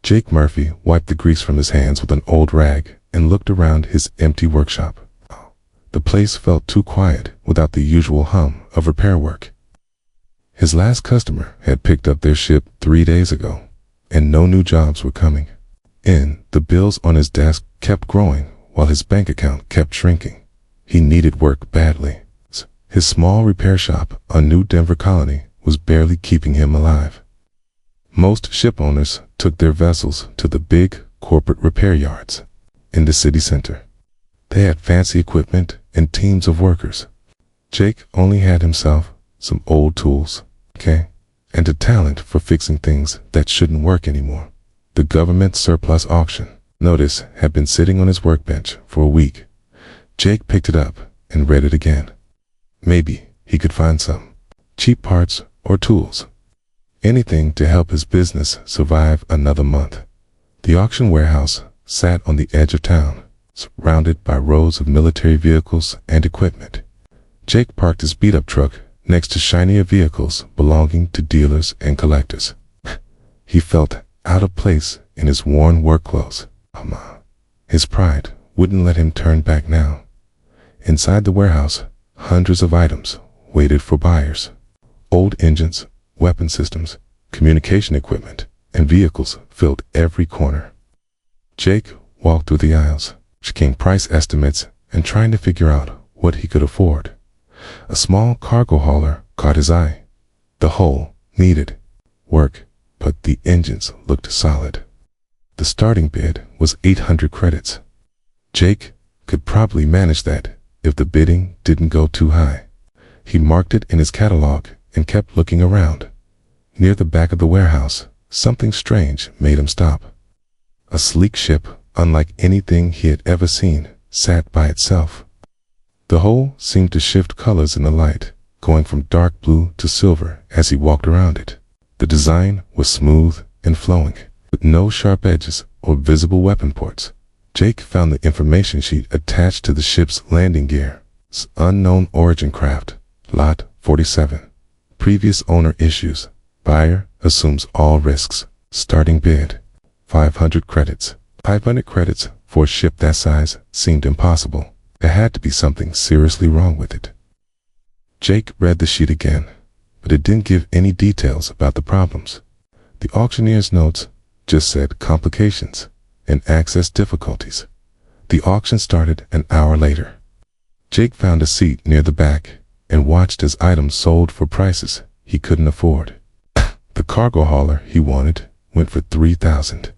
Jake Murphy wiped the grease from his hands with an old rag and looked around his empty workshop. The place felt too quiet without the usual hum of repair work. His last customer had picked up their ship 3 days ago, and no new jobs were coming in. The bills on his desk kept growing while his bank account kept shrinking. He needed work badly. His small repair shop on New Denver Colony was barely keeping him alive. Most ship owners took their vessels to the big corporate repair yards in the city center. They had fancy equipment and teams of workers. Jake only had himself some old tools, and a talent for fixing things that shouldn't work anymore. The government surplus auction notice had been sitting on his workbench for a week. Jake picked it up and read it again. Maybe he could find some cheap parts or tools. Anything to help his business survive another month. The auction warehouse sat on the edge of town, surrounded by rows of military vehicles and equipment. Jake parked his beat-up truck next to shinier vehicles belonging to dealers and collectors. He felt out of place in his worn work clothes. His pride wouldn't let him turn back now. Inside the warehouse, hundreds of items waited for buyers. Old engines, weapon systems, communication equipment, and vehicles filled every corner. Jake walked through the aisles, checking price estimates and trying to figure out what he could afford. A small cargo hauler caught his eye. The hull needed work, but the engines looked solid. The starting bid was 800 credits. Jake could probably manage that if the bidding didn't go too high. He marked it in his catalog and kept looking around. Near the back of the warehouse, something strange made him stop. A sleek ship, unlike anything he had ever seen, sat by itself. The hull seemed to shift colors in the light, going from dark blue to silver as he walked around it. The design was smooth and flowing, with no sharp edges or visible weapon ports. Jake found the information sheet attached to the ship's landing gear. Unknown origin craft, Lot 47. Previous owner issues. Buyer assumes all risks. Starting bid, 500 credits. 500 credits for a ship that size seemed impossible. There had to be something seriously wrong with it. Jake read the sheet again, but it didn't give any details about the problems. The auctioneer's notes just said complications and access difficulties. The auction started an hour later. Jake found a seat near the back and watched as items sold for prices he couldn't afford. The cargo hauler he wanted went for 3,000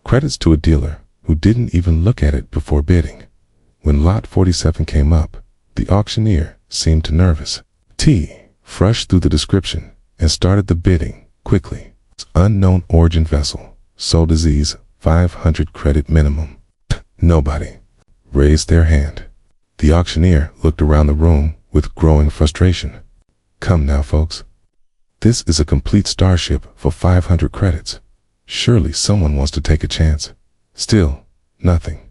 credits to a dealer who didn't even look at it before bidding. When Lot 47 came up, the auctioneer seemed nervous. T rushed through the description and started the bidding quickly. Unknown origin vessel, sole disease, 500 credit minimum. Nobody raised their hand. The auctioneer looked around the room with growing frustration. Come now, folks. This is a complete starship for 500 credits. Surely someone wants to take a chance. Still, nothing.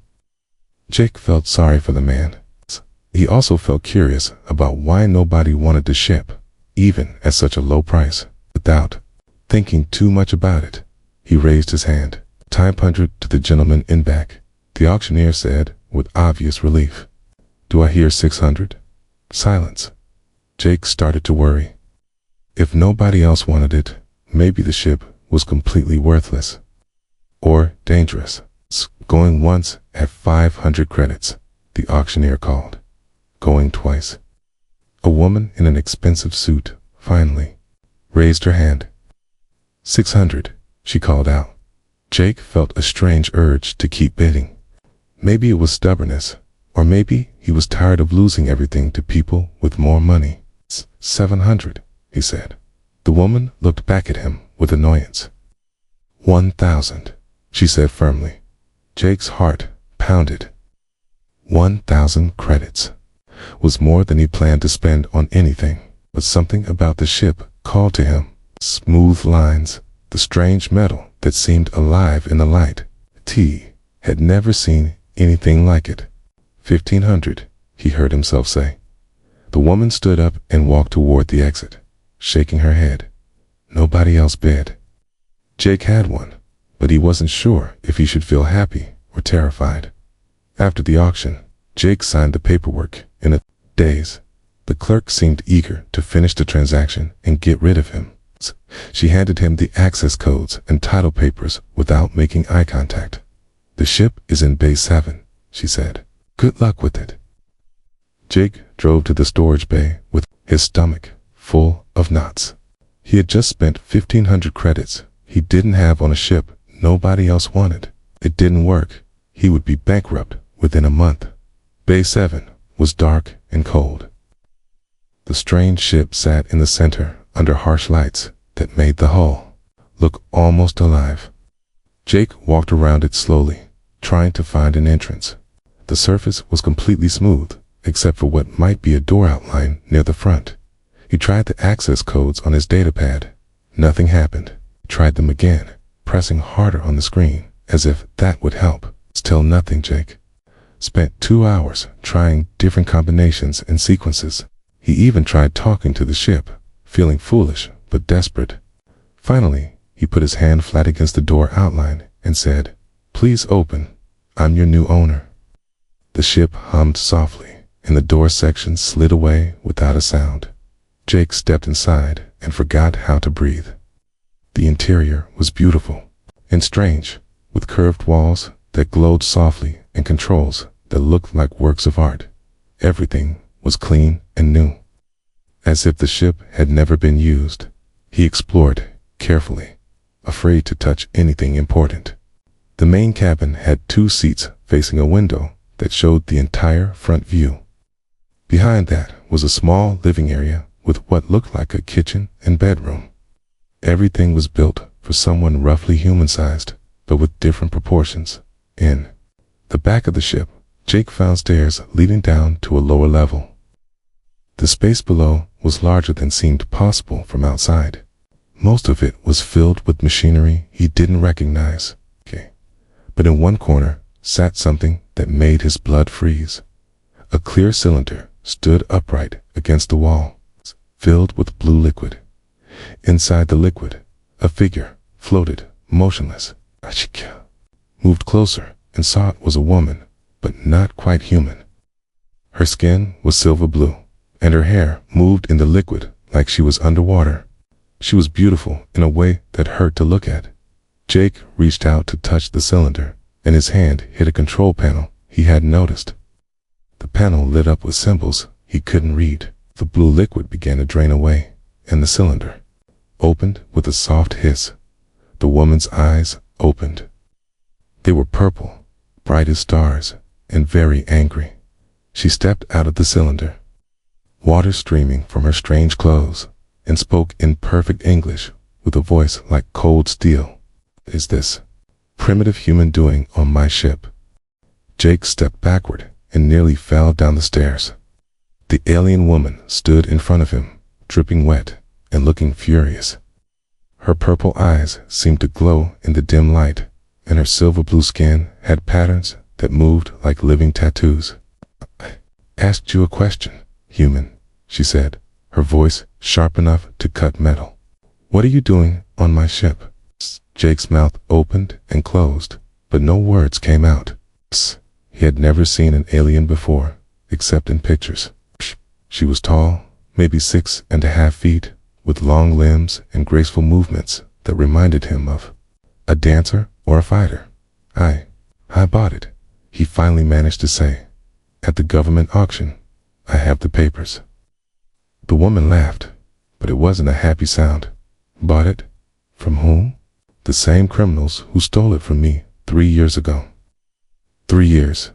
Jake felt sorry for the man. He also felt curious about why nobody wanted the ship, even at such a low price. Without thinking too much about it, he raised his hand. 500 to the gentleman in back, the auctioneer said with obvious relief. Do I hear 600? Silence. Jake started to worry. If nobody else wanted it, maybe the ship was completely worthless. Or dangerous. Going once at 500 credits, the auctioneer called. Going twice. A woman in an expensive suit finally raised her hand. 600, she called out. Jake felt a strange urge to keep bidding. Maybe it was stubbornness, or maybe he was tired of losing everything to people with more money. 700, he said. The woman looked back at him with annoyance. 1,000, she said firmly. Jake's heart pounded. 1,000 credits was more than he planned to spend on anything, but something about the ship called to him. Smooth lines, the strange metal that seemed alive in the light. T had never seen anything like it. 1,500, he heard himself say. The woman stood up and walked toward the exit, shaking her head. Nobody else bid. Jake had one, but he wasn't sure if he should feel happy or terrified. After the auction, Jake signed the paperwork in a daze. The clerk seemed eager to finish the transaction and get rid of him. She handed him the access codes and title papers without making eye contact. "The ship is in Bay 7, she said. "Good luck with it." Jake drove to the storage bay with his stomach full of knots. He had just spent 1,500 credits he didn't have on a ship nobody else wanted. It didn't work. He would be bankrupt within a month. Bay 7 was dark and cold. The strange ship sat in the center under harsh lights that made the hull look almost alive. Jake walked around it slowly, trying to find an entrance. The surface was completely smooth, except for what might be a door outline near the front. He tried the access codes on his datapad. Nothing happened. He tried them again, pressing harder on the screen, as if that would help. Still nothing. Jake spent 2 hours trying different combinations and sequences. He even tried talking to the ship, feeling foolish but desperate. Finally, he put his hand flat against the door outline and said, "Please open. I'm your new owner." The ship hummed softly, and the door section slid away without a sound. Jake stepped inside and forgot how to breathe. The interior was beautiful and strange, with curved walls that glowed softly and controls that looked like works of art. Everything was clean and new, as if the ship had never been used. He explored carefully, afraid to touch anything important. The main cabin had 2 seats facing a window that showed the entire front view. Behind that was a small living area with what looked like a kitchen and bedroom. Everything was built for someone roughly human-sized, but with different proportions. In the back of the ship, Jake found stairs leading down to a lower level. The space below was larger than seemed possible from outside. Most of it was filled with machinery he didn't recognize. But in one corner sat something that made his blood freeze. A clear cylinder stood upright against the wall, filled with blue liquid. Inside the liquid, a figure floated, motionless. Moved closer and saw it was a woman, but not quite human. Her skin was silver blue, and her hair moved in the liquid like she was underwater. She was beautiful in a way that hurt to look at. Jake reached out to touch the cylinder, and his hand hit a control panel he hadn't noticed. The panel lit up with symbols he couldn't read. The blue liquid began to drain away, and the cylinder opened with a soft hiss. The woman's eyes opened. They were purple, bright as stars, and very angry. She stepped out of the cylinder, water streaming from her strange clothes, and spoke in perfect English with a voice like cold steel. "Is this primitive human doing on my ship?" Jake stepped backward and nearly fell down the stairs. The alien woman stood in front of him, dripping wet and looking furious. Her purple eyes seemed to glow in the dim light, and her silver blue skin had patterns that moved like living tattoos. "I asked you a question, human," she said, her voice sharp enough to cut metal. "What are you doing on my ship?" Jake's mouth opened and closed, but no words came out. He had never seen an alien before, except in pictures. She was tall, maybe 6.5 feet, with long limbs and graceful movements that reminded him of a dancer or a fighter. I bought it," he finally managed to say. "At the government auction. I have the papers." The woman laughed, but it wasn't a happy sound. "Bought it? From whom?" "The same criminals who stole it from me 3 years ago." 3 years.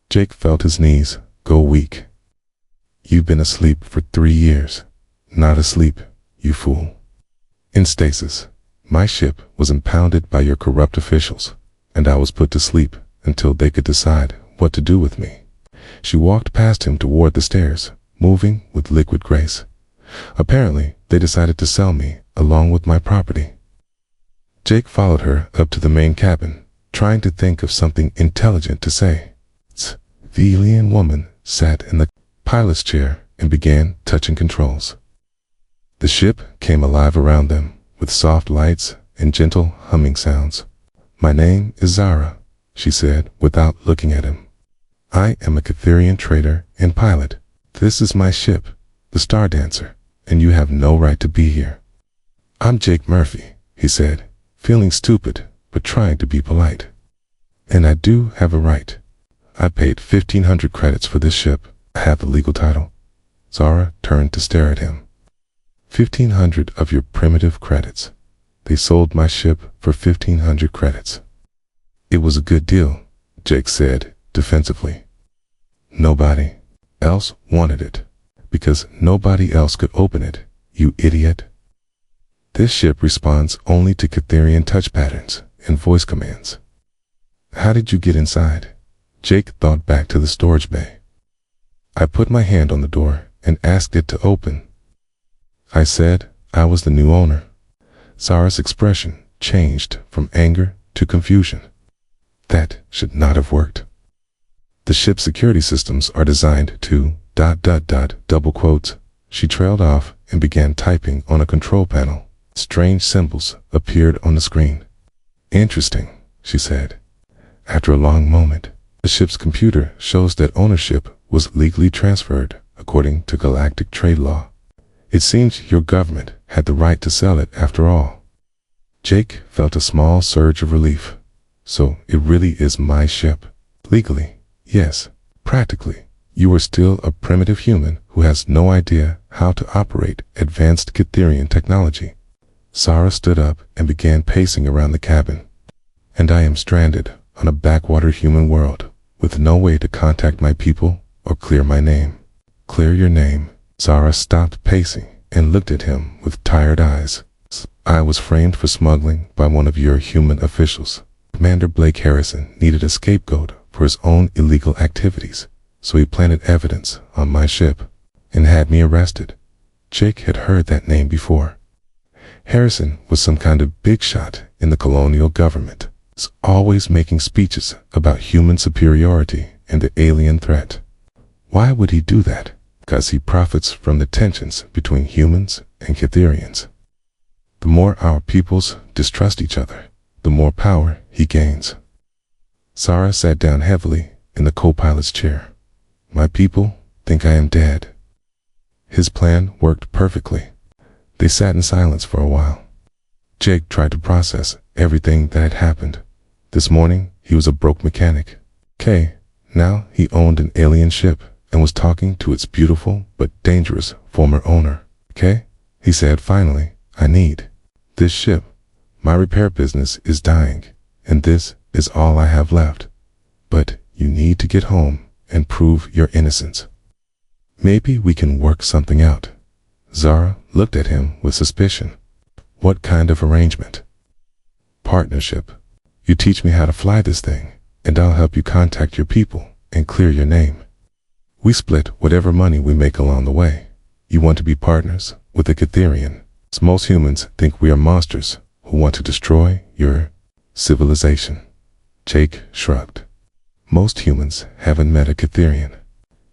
Jake felt his knees go weak. "You've been asleep for 3 years. Not asleep, you fool. In stasis. My ship was impounded by your corrupt officials, and I was put to sleep until they could decide what to do with me." She walked past him toward the stairs, moving with liquid grace. "Apparently, they decided to sell me along with my property." Jake followed her up to the main cabin, trying to think of something intelligent to say. The alien woman sat in the pilot's chair and began touching controls. The ship came alive around them, with soft lights and gentle humming sounds. My name is Zara, she said without looking at him. I am a Catherian trader and pilot. This is my ship, the Star Dancer, and you have no right to be here. I'm Jake Murphy, he said, feeling stupid but trying to be polite. And I do have a right. I paid 1,500 credits for this ship. I have the legal title. Zara turned to stare at him. 1,500 of your primitive credits. They sold my ship for 1,500 credits. It was a good deal, Jake said defensively. Nobody else wanted it, because nobody else could open it, you idiot. This ship responds only to Catherian touch patterns and voice commands. How did you get inside? Jake thought back to the storage bay. I put my hand on the door and asked it to open. I said I was the new owner. Zara's expression changed from anger to confusion. That should not have worked. The ship's security systems are designed to ... double quotes. She trailed off and began typing on a control panel. Strange symbols appeared on the screen. Interesting, she said. After a long moment, the ship's computer shows that ownership was legally transferred according to Galactic trade law. It seems your government had the right to sell it after all. Jake felt a small surge of relief. So it really is my ship. Legally, yes. Practically, you are still a primitive human who has no idea how to operate advanced Catherian technology. Zara stood up and began pacing around the cabin. And I am stranded on a backwater human world with no way to contact my people or clear my name. Clear your name. Zara stopped pacing and looked at him with tired eyes. I was framed for smuggling by one of your human officials. Commander Blake Harrison needed a scapegoat for his own illegal activities, so he planted evidence on my ship and had me arrested. Jake had heard that name before. Harrison was some kind of big shot in the colonial government, always making speeches about human superiority and the alien threat. Why would he do that? Because he profits from the tensions between humans and Catherians. The more our peoples distrust each other, the more power he gains. Zara sat down heavily in the co-pilot's chair. My people think I am dead. His plan worked perfectly. They sat in silence for a while. Jake tried to process everything that had happened. This morning, he was a broke mechanic. Now he owned an alien ship and was talking to its beautiful but dangerous former owner. He said finally, I need this ship. My repair business is dying, and this is all I have left. But you need to get home and prove your innocence. Maybe we can work something out. Zara looked at him with suspicion. What kind of arrangement? Partnership. You teach me how to fly this thing, and I'll help you contact your people and clear your name. We split whatever money we make along the way. You want to be partners with a Catherian. Most humans think we are monsters who want to destroy your civilization. Jake shrugged. Most humans haven't met a Catherian.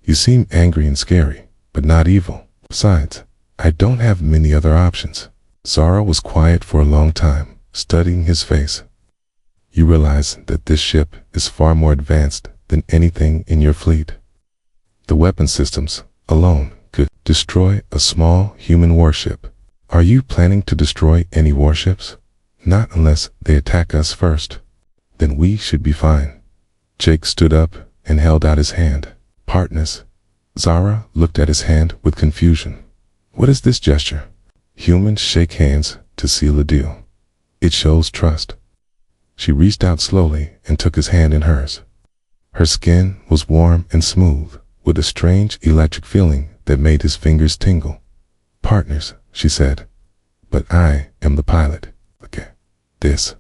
You seem angry and scary, but not evil. Besides, I don't have many other options. Zara was quiet for a long time, studying his face. You realize that this ship is far more advanced than anything in your fleet. The weapon systems alone could destroy a small human warship. Are you planning to destroy any warships? Not unless they attack us first. Then we should be fine. Jake stood up and held out his hand. Partners. Zara looked at his hand with confusion. What is this gesture? Humans shake hands to seal a deal. It shows trust. She reached out slowly and took his hand in hers. Her skin was warm and smooth, with a strange electric feeling that made his fingers tingle. Partners, she said. But I am the pilot. This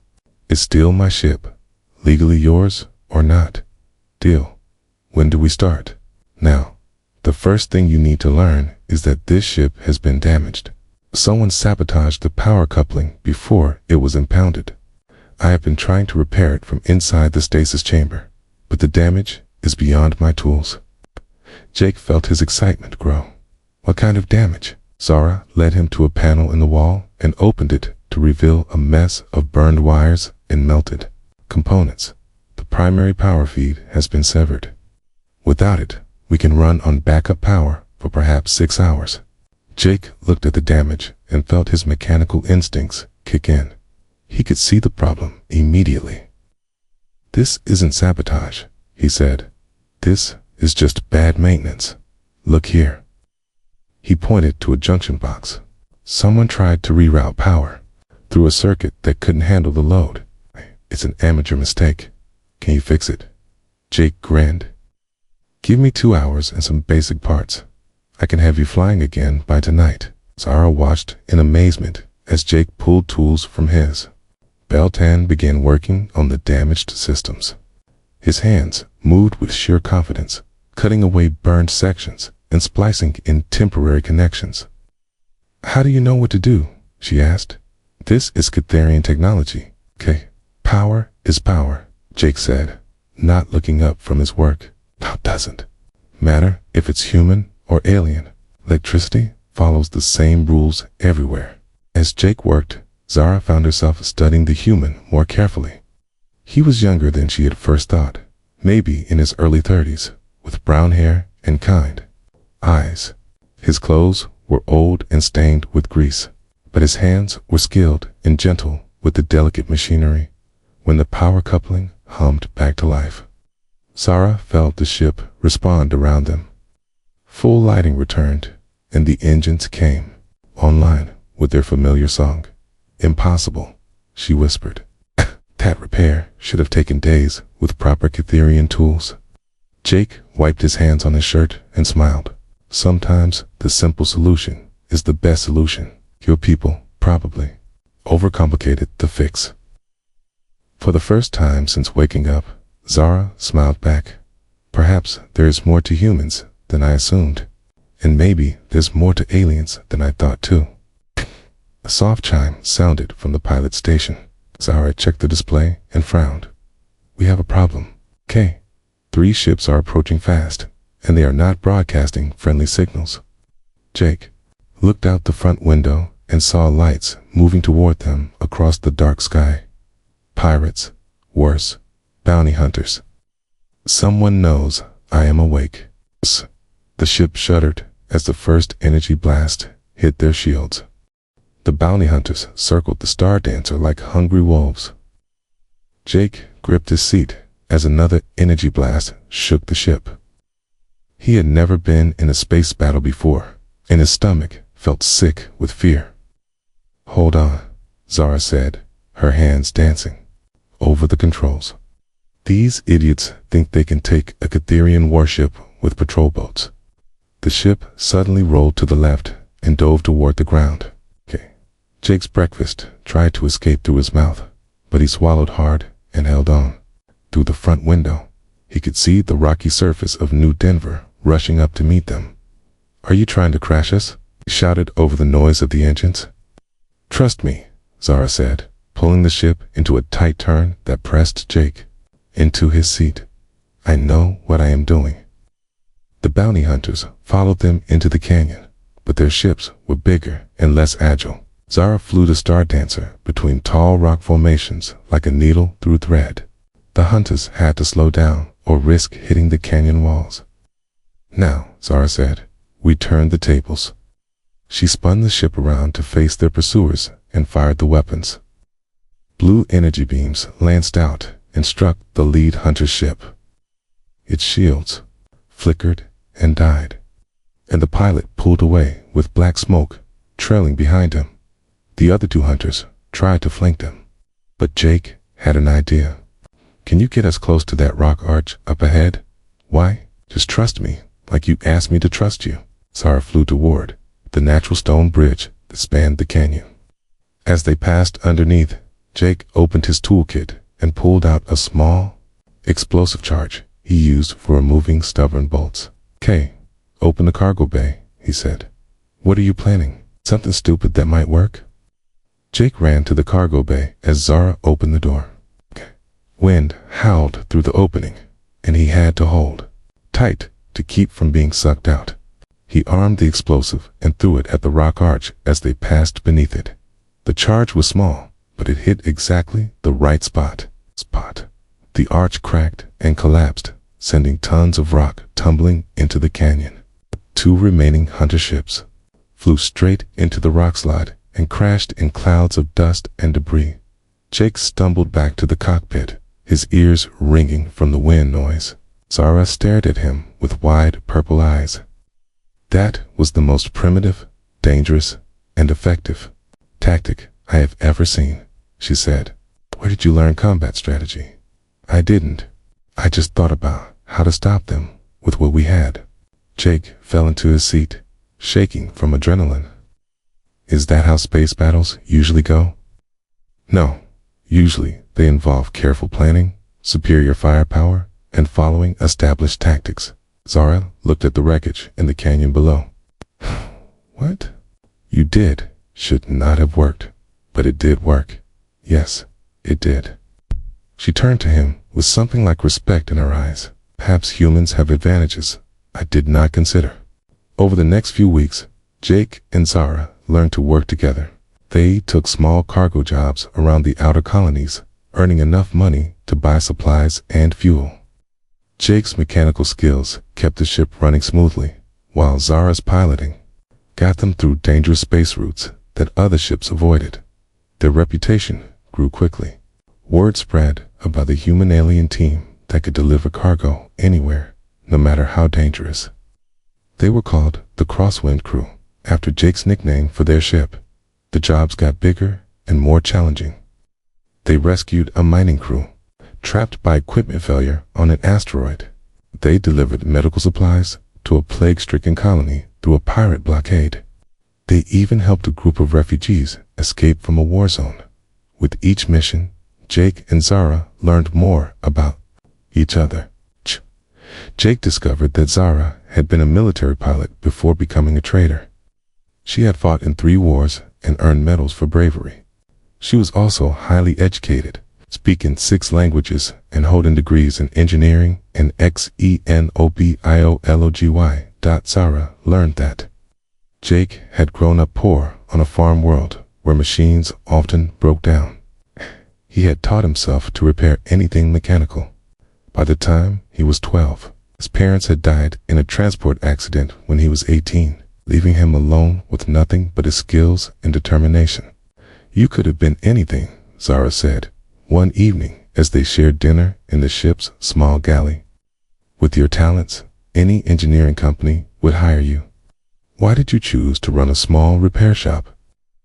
is still my ship. Legally yours or not. Deal. When do we start? Now. The first thing you need to learn is that this ship has been damaged. Someone sabotaged the power coupling before it was impounded. I have been trying to repair it from inside the stasis chamber, but the damage is beyond my tools. Jake felt his excitement grow. What kind of damage? Zara led him to a panel in the wall and opened it to reveal a mess of burned wires and melted components. The primary power feed has been severed. Without it, we can run on backup power for perhaps 6 hours. Jake looked at the damage and felt his mechanical instincts kick in. He could see the problem immediately. "This isn't sabotage," he said. "This is just bad maintenance. Look here." He pointed to a junction box. Someone tried to reroute power through a circuit that couldn't handle the load. "It's an amateur mistake. Can you fix it?" Jake grinned. "Give me 2 hours and some basic parts. I can have you flying again by tonight." Zara watched in amazement as Jake pulled tools from his belt and began working on the damaged systems. His hands moved with sheer confidence, cutting away burned sections and splicing in temporary connections. "How do you know what to do?" she asked. "This is Catharian technology, okay? Power is power," Jake said, not looking up from his work. "It doesn't matter if it's human or alien. Electricity follows the same rules everywhere." As Jake worked, Zara found herself studying the human more carefully. He was younger than she had first thought, maybe in his early 30s, with brown hair and kind eyes. His clothes were old and stained with grease, but his hands were skilled and gentle with the delicate machinery. When the power coupling hummed back to life, Zara felt the ship respond around them. Full lighting returned, and the engines came online with their familiar song. "Impossible," she whispered. "That repair should have taken days with proper Catharian tools." Jake wiped his hands on his shirt and smiled. "Sometimes the simple solution is the best solution. Your people probably overcomplicated the fix." For the first time since waking up, Zara smiled back. "Perhaps there is more to humans than I assumed. And maybe there's more to aliens than I thought too." A soft chime sounded from the pilot station. Zara checked the display and frowned. "We have a problem. Okay. 3 ships are approaching fast, and they are not broadcasting friendly signals." Jake looked out the front window and saw lights moving toward them across the dark sky. Pirates, worse, bounty hunters. "Someone knows I am awake." The ship shuddered as the first energy blast hit their shields. The bounty hunters circled the Star Dancer like hungry wolves. Jake gripped his seat as another energy blast shook the ship. He had never been in a space battle before, and his stomach felt sick with fear. "Hold on," Zara said, her hands dancing over the controls. "These idiots think they can take a Catharian warship with patrol boats." The ship suddenly rolled to the left and dove toward the ground. Jake's breakfast tried to escape through his mouth, but he swallowed hard and held on. Through the front window, he could see the rocky surface of New Denver rushing up to meet them. "Are you trying to crash us?" he shouted over the noise of the engines. "Trust me," Zara said, pulling the ship into a tight turn that pressed Jake into his seat. "I know what I am doing." The bounty hunters followed them into the canyon, but their ships were bigger and less agile. Zara flew the Star Dancer between tall rock formations like a needle through thread. The hunters had to slow down or risk hitting the canyon walls. "Now," Zara said, "we turned the tables." She spun the ship around to face their pursuers and fired the weapons. Blue energy beams lanced out and struck the lead hunter's ship. Its shields flickered and died, and the pilot pulled away with black smoke trailing behind him. The other 2 hunters tried to flank them, but Jake had an idea. "Can you get us close to that rock arch up ahead?" "Why? Just trust me, like you asked me to trust you." Zara flew toward the natural stone bridge that spanned the canyon. As they passed underneath, Jake opened his toolkit and pulled out a small explosive charge he used for removing stubborn bolts. "Okay, open the cargo bay," he said. "What are you planning? Something stupid that might work?" Jake ran to the cargo bay as Zara opened the door. Wind howled through the opening, and he had to hold tight to keep from being sucked out. He armed the explosive and threw it at the rock arch as they passed beneath it. The charge was small, but it hit exactly the right spot. Spot. The arch cracked and collapsed, sending tons of rock tumbling into the canyon. 2 remaining hunter ships flew straight into the rock slide and crashed in clouds of dust and debris. Jake stumbled back to the cockpit, his ears ringing from the wind noise. Zara stared at him with wide purple eyes. That was the most primitive, dangerous, and effective tactic I have ever seen, she said. Where did you learn combat strategy? I didn't. I just thought about how to stop them with what we had. Jake fell into his seat, shaking from adrenaline. Is that how space battles usually go? No. Usually they involve careful planning, superior firepower, and following established tactics. Zara looked at the wreckage in the canyon below. What? You did should not have worked, but it did work. Yes, it did. She turned to him with something like respect in her eyes. Perhaps humans have advantages I did not consider. Over the next few weeks, Jake and Zara learned to work together. They took small cargo jobs around the outer colonies, earning enough money to buy supplies and fuel. Jake's mechanical skills kept the ship running smoothly, while Zara's piloting got them through dangerous space routes that other ships avoided. Their reputation grew quickly. Word spread about the human-alien team that could deliver cargo anywhere, no matter how dangerous. They were called the Crosswind Crew, after Jake's nickname for their ship. The jobs got bigger and more challenging. They rescued a mining crew, trapped by equipment failure on an asteroid. They delivered medical supplies to a plague-stricken colony through a pirate blockade. They even helped a group of refugees escape from a war zone. With each mission, Jake and Zara learned more about each other. Jake discovered that Zara had been a military pilot before becoming a trader. She had fought in 3 wars and earned medals for bravery. She was also highly educated, speaking 6 languages and holding degrees in engineering and xenobiology. Zara learned that Jake had grown up poor on a farm world where machines often broke down. He had taught himself to repair anything mechanical. By the time he was 12, his parents had died in a transport accident when he was 18, leaving him alone with nothing but his skills and determination. You could have been anything, Zara said, one evening as they shared dinner in the ship's small galley. With your talents, any engineering company would hire you. Why did you choose to run a small repair shop?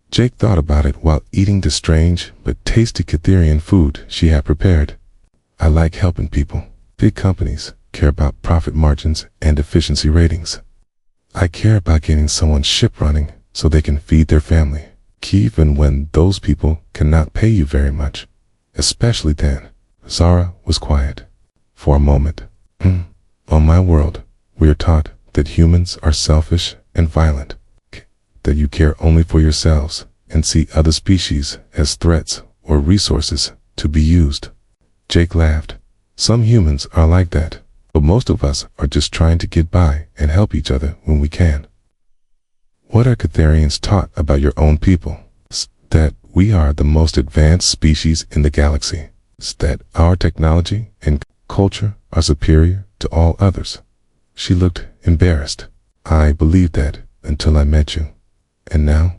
Jake thought about it while eating the strange but tasty Catherian food she had prepared. I like helping people. Big companies care about profit margins and efficiency ratings. I care about getting someone's ship running so they can feed their family, even when those people cannot pay you very much. Especially then. Zara was quiet. For a moment. On my world, we are taught that humans are selfish and violent, that you care only for yourselves and see other species as threats or resources to be used. Jake laughed. Some humans are like that, but most of us are just trying to get by and help each other when we can. What are Catherians taught about your own people? That we are the most advanced species in the galaxy. That our technology and culture are superior to all others. She looked embarrassed. I believed that until I met you. And now?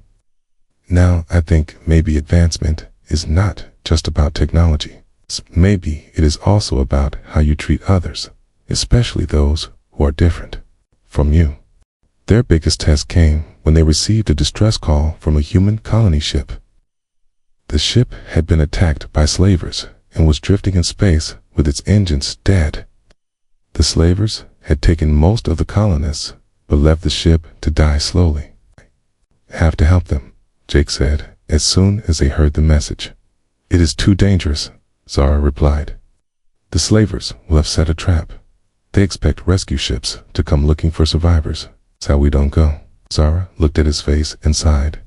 Now I think maybe advancement is not just about technology. Maybe it is also about how you treat others, especially those who are different from you. Their biggest test came when they received a distress call from a human colony ship. The ship had been attacked by slavers and was drifting in space with its engines dead. The slavers had taken most of the colonists, but left the ship to die slowly. Have to help them, Jake said, as soon as they heard the message. It is too dangerous, Zara replied. The slavers will have set a trap. They expect rescue ships to come looking for survivors. That's how we don't go. Zara looked at his face and sighed.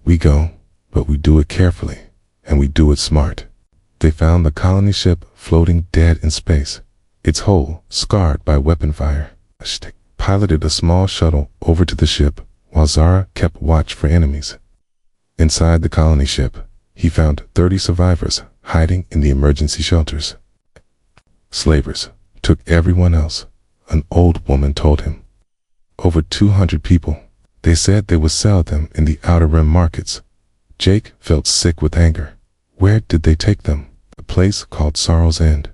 We go, but we do it carefully, and we do it smart. They found the colony ship floating dead in space, its hull scarred by weapon fire. They piloted a small shuttle over to the ship while Zara kept watch for enemies. Inside the colony ship, he found 30 survivors hiding in the emergency shelters. Slavers took everyone else, an old woman told him. Over 200 people. They said they would sell them in the Outer Rim markets. Jake felt sick with anger. Where did they take them? A place called Sorrow's End.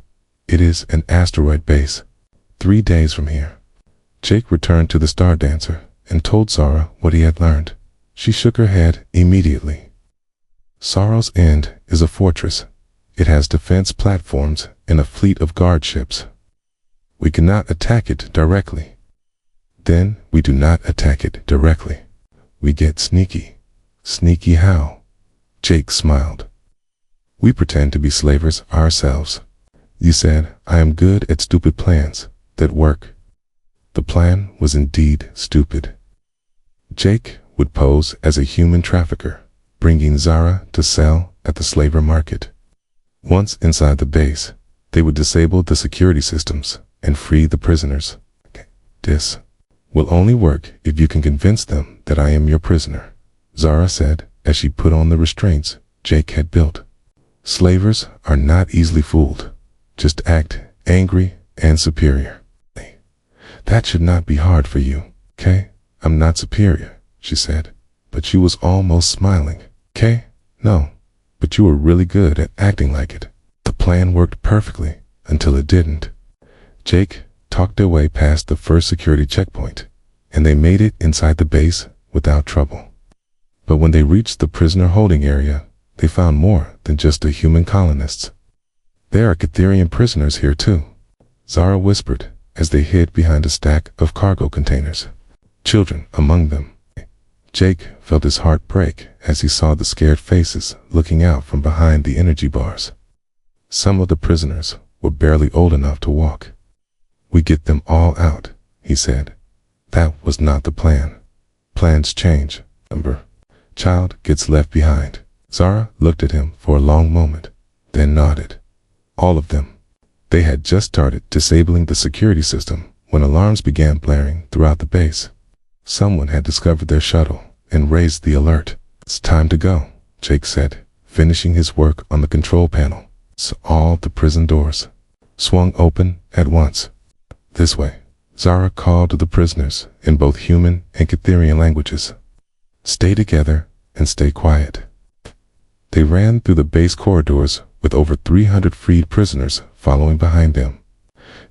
It is an asteroid base. 3 days from here. Jake returned to the Star Dancer and told Zara what he had learned. She shook her head immediately. Sorrow's End is a fortress. It has defense platforms and a fleet of guard ships. We cannot attack it directly. Then we do not attack it directly. We get sneaky. Sneaky how? Jake smiled. We pretend to be slavers ourselves. You said, I am good at stupid plans that work. The plan was indeed stupid. Jake would pose as a human trafficker, bringing Zara to sell at the slaver market. Once inside the base, they would disable the security systems and free the prisoners. This will only work if you can convince them that I am your prisoner, Zara said as she put on the restraints Jake had built. Slavers are not easily fooled. Just act angry and superior. That should not be hard for you, okay? I'm not superior, she said, but she was almost smiling. Okay? No, but you were really good at acting like it. The plan worked perfectly until it didn't. Jake talked their way past the first security checkpoint, and they made it inside the base without trouble. But when they reached the prisoner holding area, they found more than just the human colonists. There are Catherian prisoners here too, Zara whispered as they hid behind a stack of cargo containers. Children among them. Jake felt his heart break as he saw the scared faces looking out from behind the energy bars. Some of the prisoners were barely old enough to walk. We get them all out, he said. That was not the plan. Plans change. Child gets left behind. Zara looked at him for a long moment, then nodded. All of them. They had just started disabling the security system when alarms began blaring throughout the base. Someone had discovered their shuttle and raised the alert. It's time to go, Jake said, finishing his work on the control panel. So all the prison doors swung open at once. This way, Zara called to the prisoners in both human and Catherian languages. Stay together and stay quiet. They ran through the base corridors with over 300 freed prisoners following behind them.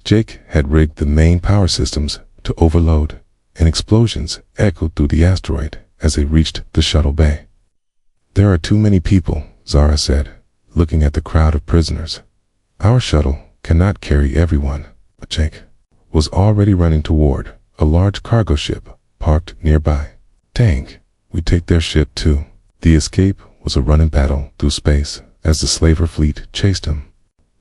Jake had rigged the main power systems to overload, and explosions echoed through the asteroid as they reached the shuttle bay. There are too many people, Zara said, looking at the crowd of prisoners. Our shuttle cannot carry everyone. But Jake was already running toward a large cargo ship parked nearby. Dang, we take their ship too. The escape was a running battle through space as the slaver fleet chased him.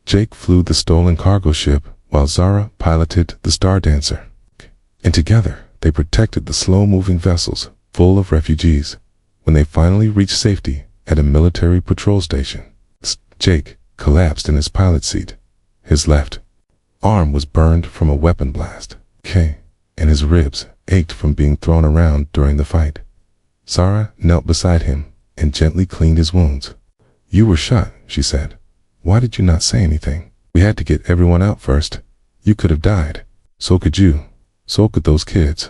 Jake flew the stolen cargo ship while Zara piloted the Star Dancer. And together they protected the slow-moving vessels full of refugees. When they finally reached safety at a military patrol station, Jake collapsed in his pilot seat. His left arm was burned from a weapon blast, and his ribs ached from being thrown around during the fight. Zara knelt beside him and gently cleaned his wounds. You were shot, she said. Why did you not say anything? We had to get everyone out first. You could have died. So could you. So could those kids.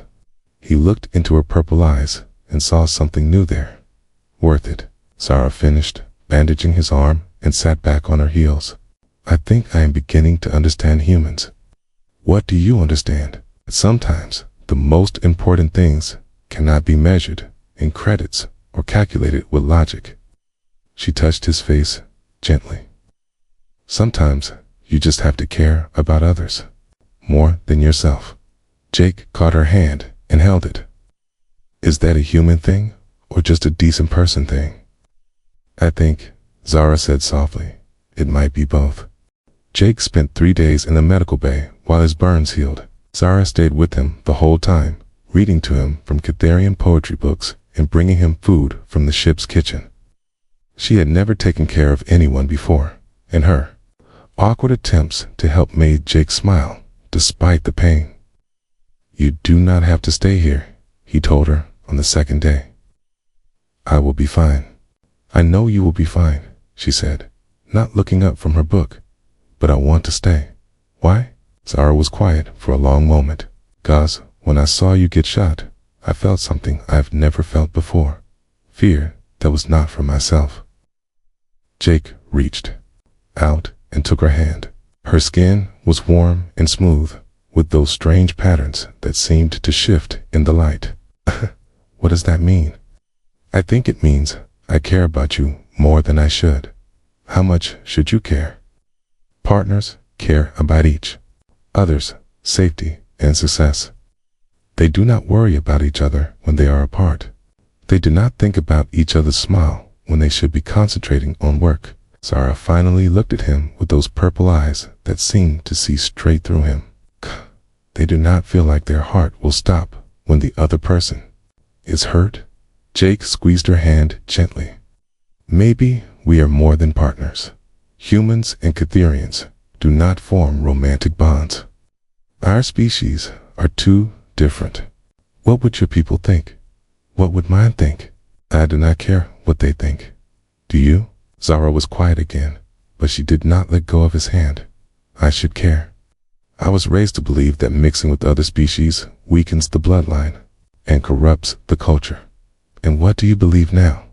He looked into her purple eyes and saw something new there. Worth it, Zara finished, bandaging his arm and sat back on her heels. I think I am beginning to understand humans. What do you understand? Sometimes the most important things cannot be measured in credits or calculated with logic. She touched his face gently. Sometimes you just have to care about others more than yourself. Jake caught her hand and held it. Is that a human thing or just a decent person thing? I think, Zara said softly, it might be both. Jake spent 3 days in the medical bay while his burns healed. Zara stayed with him the whole time, reading to him from Catherian poetry books and bringing him food from the ship's kitchen. She had never taken care of anyone before, and her awkward attempts to help made Jake smile, despite the pain. You do not have to stay here, he told her on the second day. I will be fine. I know you will be fine, she said, not looking up from her book. But I want to stay. Why? Zara was quiet for a long moment. "'Cause when I saw you get shot, I felt something I've never felt before. Fear that was not for myself." Jake reached out and took her hand. Her skin was warm and smooth, with those strange patterns that seemed to shift in the light. "What does that mean?" "I think it means I care about you more than I should." "How much should you care?" "Partners care about each other's safety and success. They do not worry about each other when they are apart. They do not think about each other's smile when they should be concentrating on work." Zara finally looked at him with those purple eyes that seemed to see straight through him. They do not feel like their heart will stop when the other person is hurt. Jake squeezed her hand gently. "Maybe we are more than partners. Humans and Catherians do not form romantic bonds. Our species are too different. What would your people think? What would mine think? I do not care what they think. Do you?" Zara was quiet again, but she did not let go of his hand. "I should care. I was raised to believe that mixing with other species weakens the bloodline and corrupts the culture. And what do you believe now?"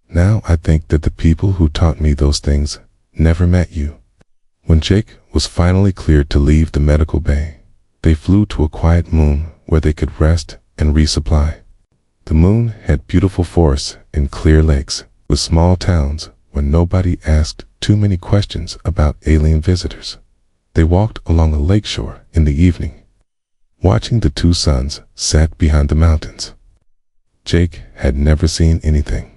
"Now I think that the people who taught me those things never met you." When Jake was finally cleared to leave the medical bay, they flew to a quiet moon where they could rest and resupply. The moon had beautiful forests and clear lakes, with small towns where nobody asked too many questions about alien visitors. They walked along a lakeshore in the evening, watching the two suns set behind the mountains. Jake had never seen anything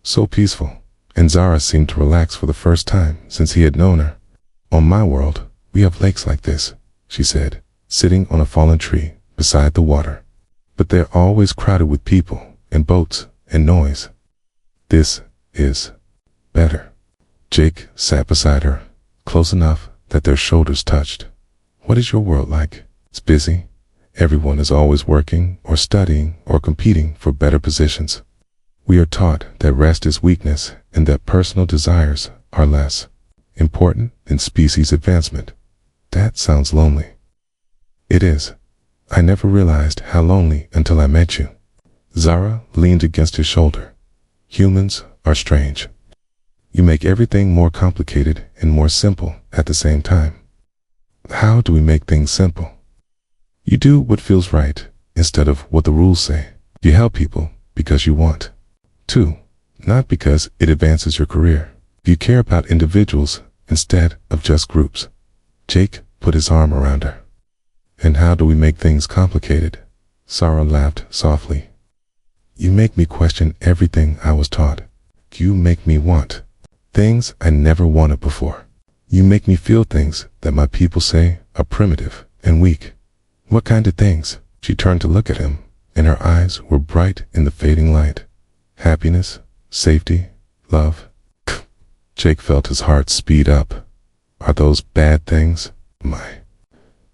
so peaceful, and Zara seemed to relax for the first time since he had known her. "On my world, we have lakes like this," she said, sitting on a fallen tree beside the water. "But they're always crowded with people and boats and noise. This is better." Jake sat beside her, close enough that their shoulders touched. "What is your world like?" "It's busy. Everyone is always working or studying or competing for better positions. We are taught that rest is weakness and that personal desires are less important than species advancement." "That sounds lonely." "It is. I never realized how lonely until I met you." Zara leaned against his shoulder. "Humans are strange. You make everything more complicated and more simple at the same time." "How do we make things simple?" "You do what feels right instead of what the rules say. You help people because you want to, not because it advances your career. You care about individuals instead of just groups." Jake put his arm around her. "And how do we make things complicated?" Zara laughed softly. "You make me question everything I was taught. You make me want things I never wanted before. You make me feel things that my people say are primitive and weak." "What kind of things?" She turned to look at him, and her eyes were bright in the fading light. "Happiness, safety, love." Jake felt his heart speed up. "Are those bad things?" "My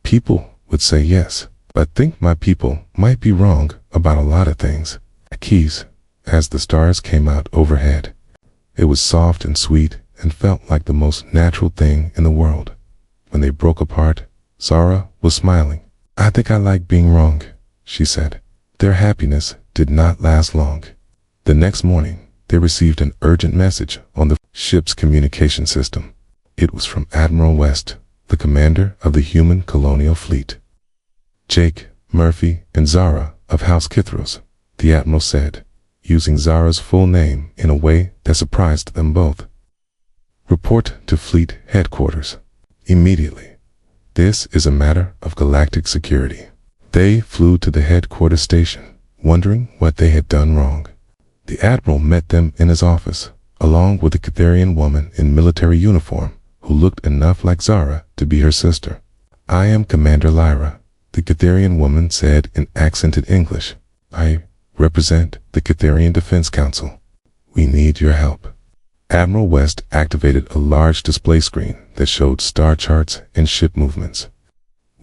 people would say yes, but I think my people might be wrong about a lot of things." Keys, as the stars came out overhead. It was soft and sweet and felt like the most natural thing in the world. When they broke apart, Zara was smiling. "I think I like being wrong," she said. Their happiness did not last long. The next morning, they received an urgent message on the ship's communication system. It was from Admiral West, the commander of the human colonial fleet. "Jake, Murphy, and Zara of House Kithros," the Admiral said, using Zara's full name in a way that surprised them both. "Report to Fleet Headquarters immediately. This is a matter of galactic security." They flew to the headquarters station, wondering what they had done wrong. The Admiral met them in his office, along with a Catherian woman in military uniform who looked enough like Zara to be her sister. "I am Commander Lyra," the Catherian woman said in accented English. "I represent the Catherian Defense Council. We need your help." Admiral West activated a large display screen that showed star charts and ship movements.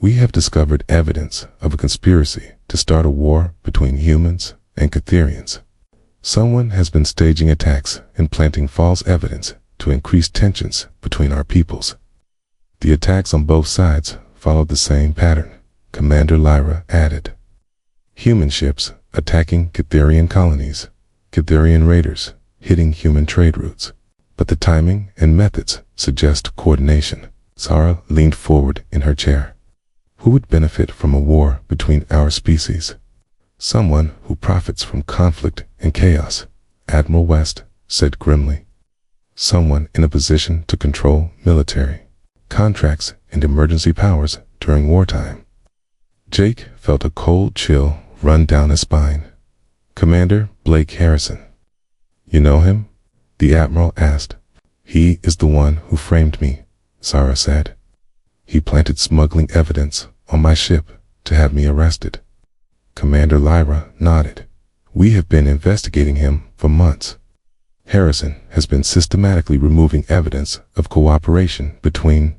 "We have discovered evidence of a conspiracy to start a war between humans and Catherians. Someone has been staging attacks and planting false evidence to increase tensions between our peoples. The attacks on both sides followed the same pattern, Commander Lyra added. Human ships attacking Catherian colonies, Catherian raiders hitting human trade routes. But the timing and methods suggest coordination. Zara leaned forward in her chair. Who would benefit from a war between our species? Someone who profits from conflict and chaos, Admiral West said grimly. Someone in a position to control military contracts and emergency powers during wartime. Jake felt a cold chill run down his spine. Commander Blake Harrison. You know him? The Admiral asked. He is the one who framed me, Zara said. He planted smuggling evidence on my ship to have me arrested. Commander Lyra nodded. We have been investigating him for months. Harrison has been systematically removing evidence of cooperation between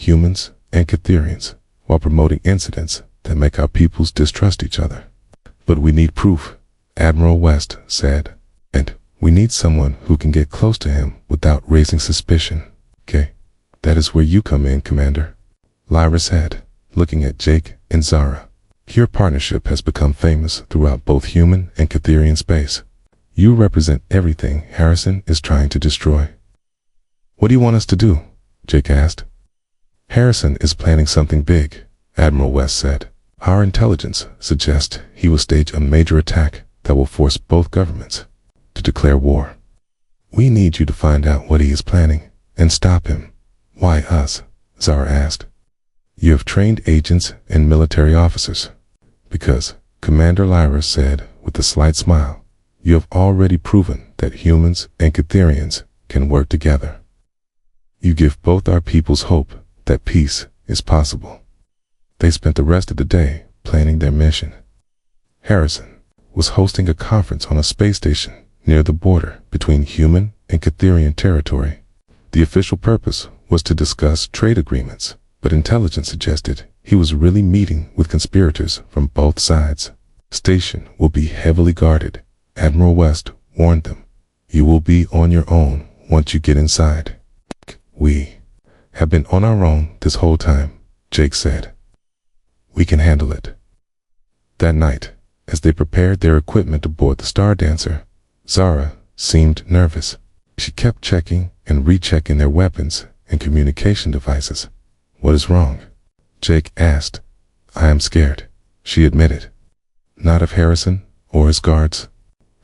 humans and Catherians while promoting incidents that make our peoples distrust each other. But we need proof, Admiral West said, and we need someone who can get close to him without raising suspicion. Okay, that is where you come in, Commander, Lyra said, looking at Jake and Zara. Your partnership has become famous throughout both human and Catherian space. You represent everything Harrison is trying to destroy. What do you want us to do? Jake asked. Harrison is planning something big, Admiral West said. Our intelligence suggests he will stage a major attack that will force both governments to declare war. We need you to find out what he is planning and stop him. Why us? Zara asked. You have trained agents and military officers. Because, Commander Lyra said with a slight smile, you have already proven that humans and Catherians can work together. You give both our peoples hope that peace is possible. They spent the rest of the day planning their mission. Harrison was hosting a conference on a space station near the border between human and Catherian territory. The official purpose was to discuss trade agreements, but intelligence suggested he was really meeting with conspirators from both sides. Station will be heavily guarded, Admiral West warned them. You will be on your own once you get inside. We have been on our own this whole time, Jake said. We can handle it. That night, as they prepared their equipment aboard the Star Dancer, Zara seemed nervous. She kept checking and rechecking their weapons and communication devices. What is wrong? Jake asked. I am scared, she admitted. Not of Harrison or his guards.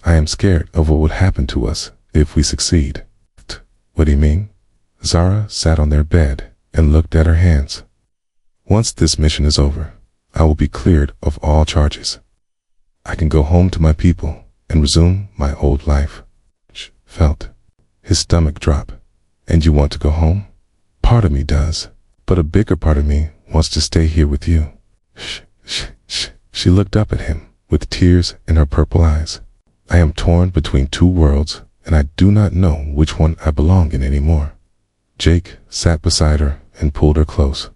I am scared of what would happen to us if we succeed. What do you mean? Zara sat on their bed and looked at her hands. Once this mission is over, I will be cleared of all charges. I can go home to my people and resume my old life. Felt his stomach drop. And you want to go home? Part of me does, but a bigger part of me wants to stay here with you. She looked up at him with tears in her purple eyes. I am torn between two worlds, and I do not know which one I belong in anymore. Jake sat beside her and pulled her close.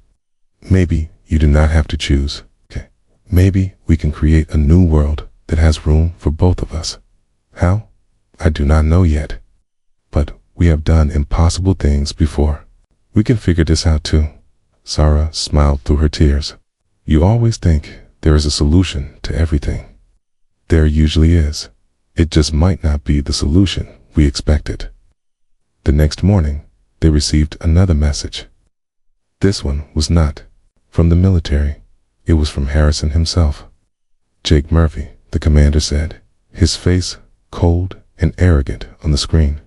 Maybe you do not have to choose. Okay. Maybe we can create a new world that has room for both of us. How? I do not know yet. But we have done impossible things before. We can figure this out too. Zara smiled through her tears. You always think there is a solution to everything. There usually is. It just might not be the solution we expected. The next morning, they received another message. This one was not from the military. It was from Harrison himself. Jake Murphy, the commander said, his face cold and arrogant on the screen.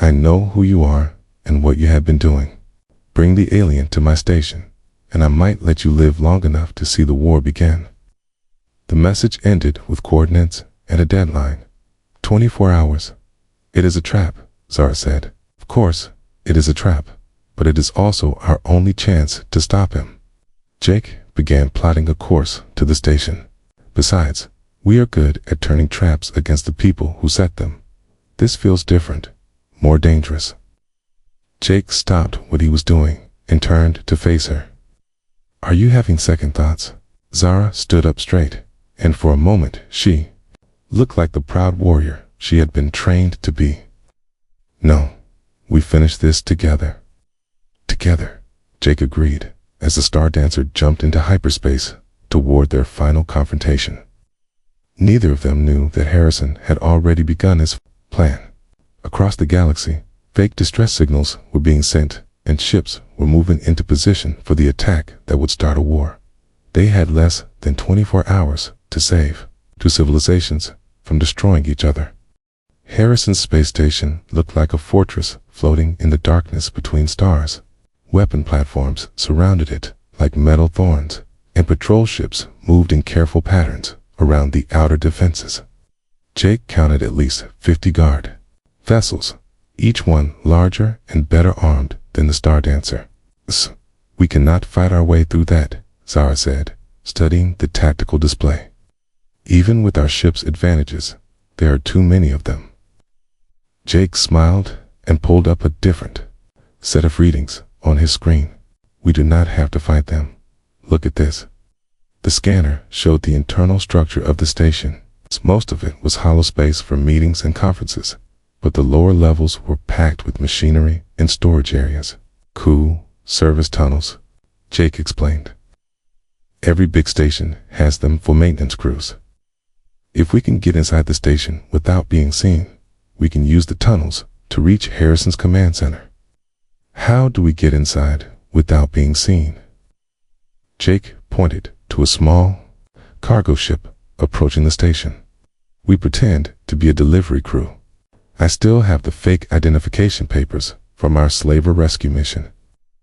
I know who you are and what you have been doing. Bring the alien to my station, and I might let you live long enough to see the war begin. The message ended with coordinates and a deadline. 24 hours. It is a trap, Zara said. Of course, it is a trap, but it is also our only chance to stop him. Jake began plotting a course to the station. Besides, we are good at turning traps against the people who set them. This feels different, more dangerous. Jake stopped what he was doing and turned to face her. Are you having second thoughts? Zara stood up straight, and for a moment she looked like the proud warrior she had been trained to be. No, We finish this together. Together, Jake agreed, as the Star Dancer jumped into hyperspace toward their final confrontation. Neither of them knew that Harrison had already begun his plan. Across the galaxy, fake distress signals were being sent, and ships were moving into position for the attack that would start a war. They had less than 24 hours to save two civilizations from destroying each other. Harrison's space station looked like a fortress floating in the darkness between stars. Weapon platforms surrounded it like metal thorns, and patrol ships moved in careful patterns around the outer defenses. Jake counted at least 50 guard vessels, each one larger and better armed than the Star Dancer. We cannot fight our way through that, Zara said, studying the tactical display. Even with our ship's advantages, there are too many of them. Jake smiled and pulled up a different set of readings on his screen. We do not have to fight them. Look at this. The scanner showed the internal structure of the station. Most of it was hollow space for meetings and conferences, but the lower levels were packed with machinery and storage areas. Cool service tunnels, Jake explained. Every big station has them for maintenance crews. If we can get inside the station without being seen, we can use the tunnels to reach Harrison's command center. How do we get inside without being seen? Jake pointed to a small cargo ship approaching the station. We pretend to be a delivery crew. I still have the fake identification papers from our slaver rescue mission.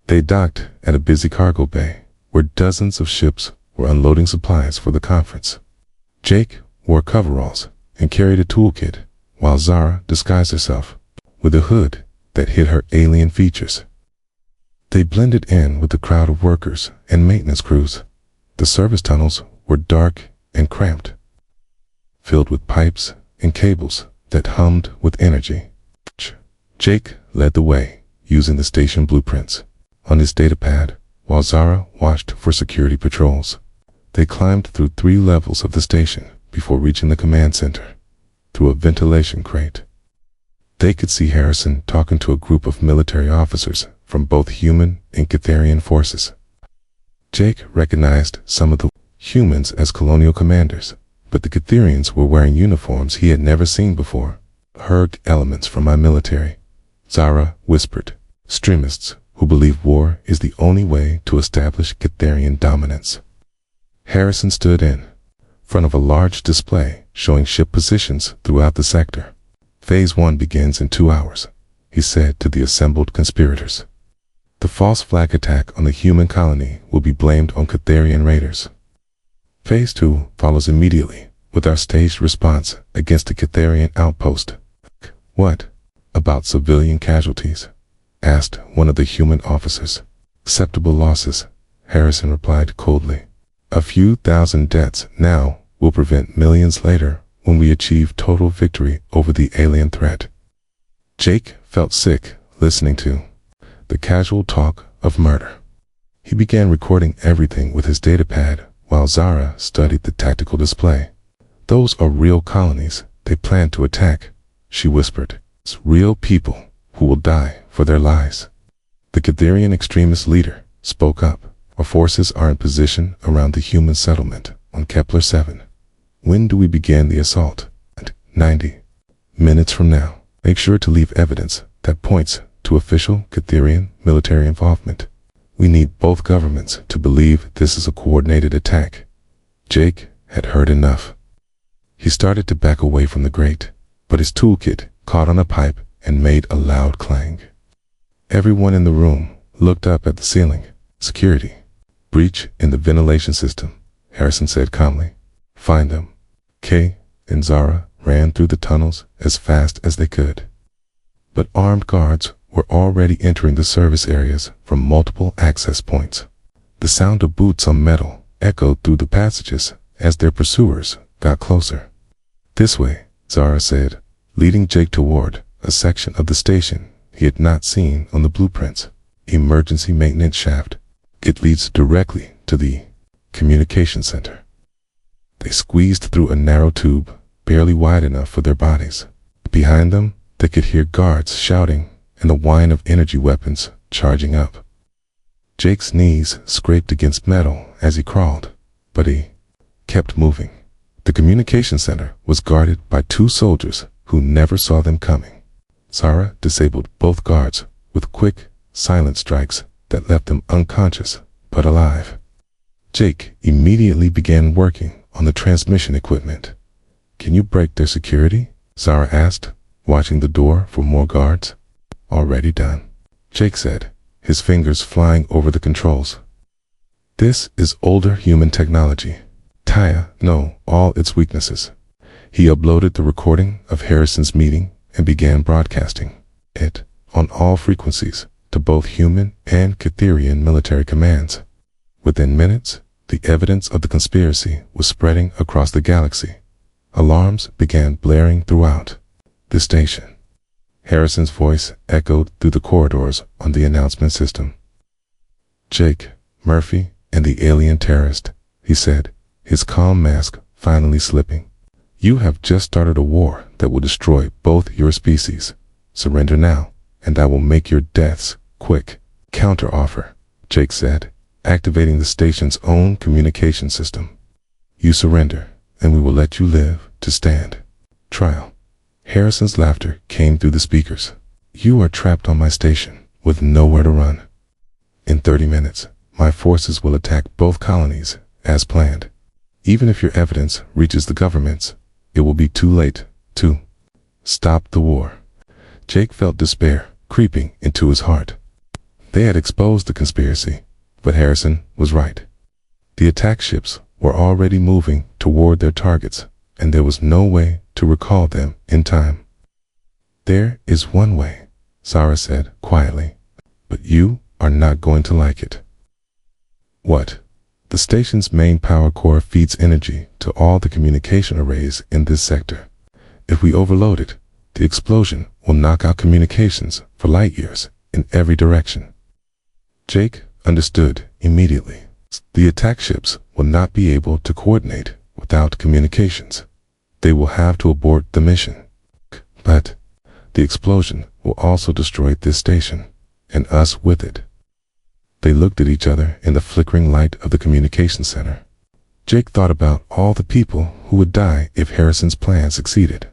They docked at a busy cargo bay where dozens of ships were unloading supplies for the conference. Jake wore coveralls and carried a toolkit, while Zara disguised herself with a hood that hid her alien features. They blended in with the crowd of workers and maintenance crews. The service tunnels were dark and cramped, filled with pipes and cables that hummed with energy. Jake led the way, using the station blueprints on his datapad, while Zara watched for security patrols. They climbed through 3 levels of the station before reaching the command center, through a ventilation crate. They could see Harrison talking to a group of military officers from both human and Catherian forces. Jake recognized some of the humans as colonial commanders, but the Catherians were wearing uniforms he had never seen before. Heard elements from my military, Zara whispered. Extremists who believe war is the only way to establish Catherian dominance. Harrison stood in front of a large display showing ship positions throughout the sector. Phase 1 begins in 2 hours, he said to the assembled conspirators. The false flag attack on the human colony will be blamed on Catherian raiders. Phase 2 follows immediately, with our staged response against the Catherian outpost. What about civilian casualties? Asked one of the human officers. Acceptable losses, Harrison replied coldly. A few thousand deaths now will prevent millions later when we achieve total victory over the alien threat. Jake felt sick listening to the casual talk of murder. He began recording everything with his datapad while Zara studied the tactical display. Those are real colonies they plan to attack, she whispered. It's real people who will die for their lies. The Catherian extremist leader spoke up. Our forces are in position around the human settlement on Kepler 7. When do we begin the assault? 90 minutes from now. Make sure to leave evidence that points to official Catherian military involvement. We need both governments to believe this is a coordinated attack. Jake had heard enough. He started to back away from the grate, but his toolkit caught on a pipe and made a loud clang. Everyone in the room looked up at the ceiling. Security. Breach in the ventilation system, Harrison said calmly. Find them. Kay and Zara ran through the tunnels as fast as they could. But armed guards were already entering the service areas from multiple access points. The sound of boots on metal echoed through the passages as their pursuers got closer. This way, Zara said, leading Jake toward a section of the station he had not seen on the blueprints. Emergency maintenance shaft. It leads directly to the communication center. They squeezed through a narrow tube, barely wide enough for their bodies. Behind them, they could hear guards shouting and the whine of energy weapons charging up. Jake's knees scraped against metal as he crawled, but he kept moving. The communication center was guarded by 2 soldiers who never saw them coming. Zara disabled both guards with quick, silent strikes that left them unconscious but alive. Jake immediately began working on the transmission equipment. "Can you break their security?" Zara asked, watching the door for more guards. "Already done," Jake said, his fingers flying over the controls. This is older human technology. Taya know all its weaknesses. He uploaded the recording of Harrison's meeting and began broadcasting it on all frequencies to both human and Catherian military commands. Within minutes, the evidence of the conspiracy was spreading across the galaxy. Alarms began blaring throughout the station. Harrison's voice echoed through the corridors on the announcement system. "Jake, Murphy, and the alien terrorist," he said, his calm mask finally slipping. "You have just started a war that will destroy both your species. Surrender now, and I will make your deaths quick." "Counteroffer," Jake said, activating the station's own communication system. "You surrender, and we will let you live to stand trial." Harrison's laughter came through the speakers. "You are trapped on my station, with nowhere to run. In 30 minutes, my forces will attack both colonies, as planned. Even if your evidence reaches the governments, it will be too late to stop the war." Jake felt despair creeping into his heart. They had exposed the conspiracy, but Harrison was right. The attack ships were already moving toward their targets, and there was no way to recall them in time. "There is one way," Zara said quietly, "but you are not going to like it." "What?" "The station's main power core feeds energy to all the communication arrays in this sector. If we overload it, the explosion will knock out communications for light years in every direction." Jake understood immediately. The attack ships will not be able to coordinate without communications. They will have to abort the mission. But the explosion will also destroy this station, and us with it. They looked at each other in the flickering light of the communication center. Jake thought about all the people who would die if Harrison's plan succeeded.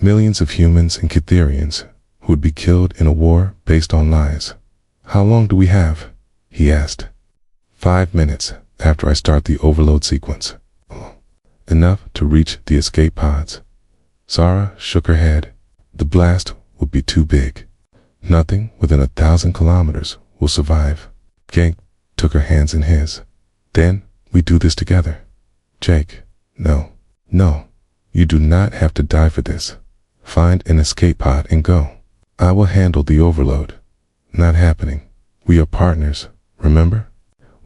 Millions of humans and Catherians who would be killed in a war based on lies. "How long do we have?" he asked. 5 minutes after I start the overload sequence. Enough to reach the escape pods." Zara shook her head. "The blast would be too big. Nothing within 1,000 kilometers will survive." Jake took her hands in his. "Then we do this together." "Jake, no. You do not have to die for this. Find an escape pod and go. I will handle the overload." "Not happening. We are partners, remember?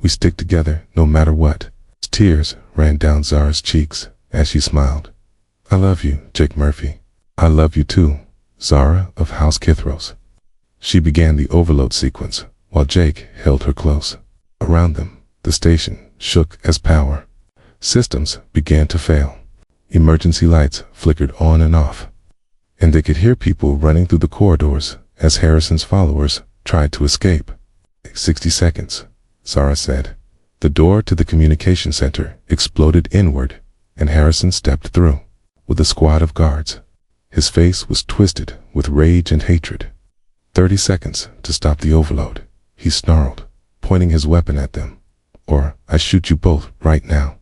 We stick together no matter what." Tears ran down Zara's cheeks as she smiled. "I love you, Jake Murphy." "I love you too, Zara of House Kithros." She began the overload sequence while Jake held her close. Around them, the station shook as power systems began to fail. Emergency lights flickered on and off, and they could hear people running through the corridors as Harrison's followers tried to escape. 60 seconds, Zara said. The door to the communication center exploded inward, and Harrison stepped through, with a squad of guards. His face was twisted with rage and hatred. 30 seconds to stop the overload, he snarled, pointing his weapon at them. "Or I shoot you both right now."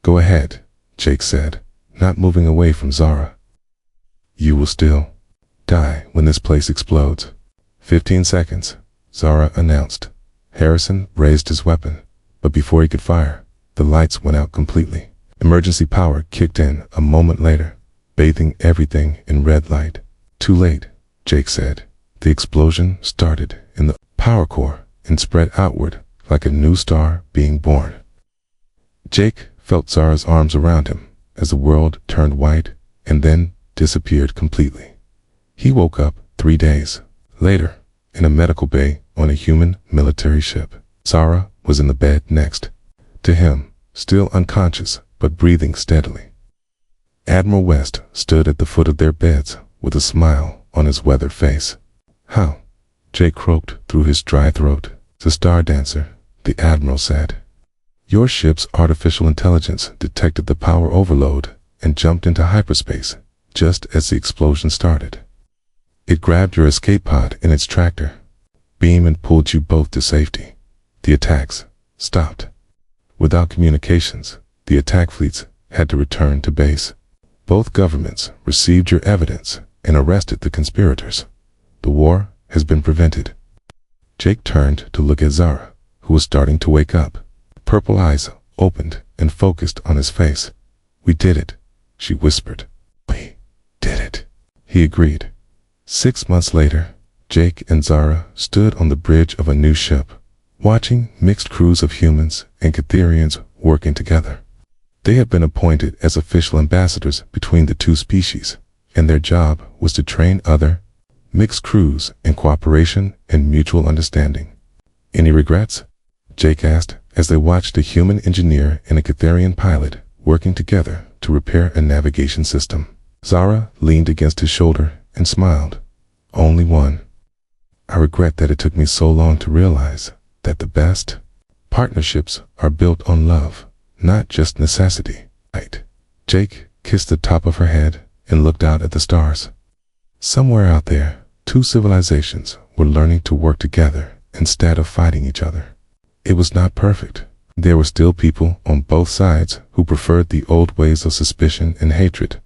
"Go ahead," Jake said, not moving away from Zara. "You will still die when this place explodes." 15 seconds, Zara announced. Harrison raised his weapon, but before he could fire, the lights went out completely. Emergency power kicked in a moment later, bathing everything in red light. "Too late," Jake said. The explosion started in the power core and spread outward like a new star being born. Jake felt Zara's arms around him as the world turned white and then disappeared completely. He woke up 3 days later in a medical bay on a human military ship. Zara was in the bed next to him, still unconscious but breathing steadily. Admiral West stood at the foot of their beds with a smile on his weathered face. How? Jake croaked through his dry throat. The Star Dancer, the Admiral said. Your ship's artificial intelligence detected the power overload and jumped into hyperspace just as the explosion started. It grabbed your escape pod in its tractor beam and pulled you both to safety. The attacks stopped. Without communications, the attack fleets had to return to base. Both governments received your evidence and arrested the conspirators. The war has been prevented. Jake turned to look at Zara, who was starting to wake up. Purple eyes opened and focused on his face. We did it, she whispered. We did it, he agreed. 6 months later, Jake and Zara stood on the bridge of a new ship, watching mixed crews of humans and Catherians working together. They had been appointed as official ambassadors between the two species, and their job was to train other mixed crews in cooperation and mutual understanding. Any regrets? Jake asked as they watched a human engineer and a Catherian pilot working together to repair a navigation system. Zara leaned against his shoulder and smiled. Only one. I regret that it took me so long to realize that the best partnerships are built on love, not just necessity. Right. Jake kissed the top of her head and looked out at the stars. Somewhere out there, two civilizations were learning to work together instead of fighting each other. It was not perfect. There were still people on both sides who preferred the old ways of suspicion and hatred.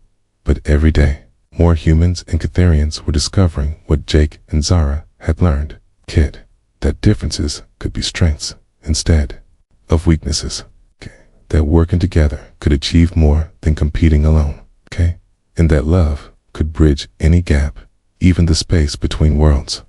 But every day, more humans and Catherians were discovering what Jake and Zara had learned. Kid, that differences could be strengths instead of weaknesses. Okay. That working together could achieve more than competing alone. Okay. And that love could bridge any gap, even the space between worlds.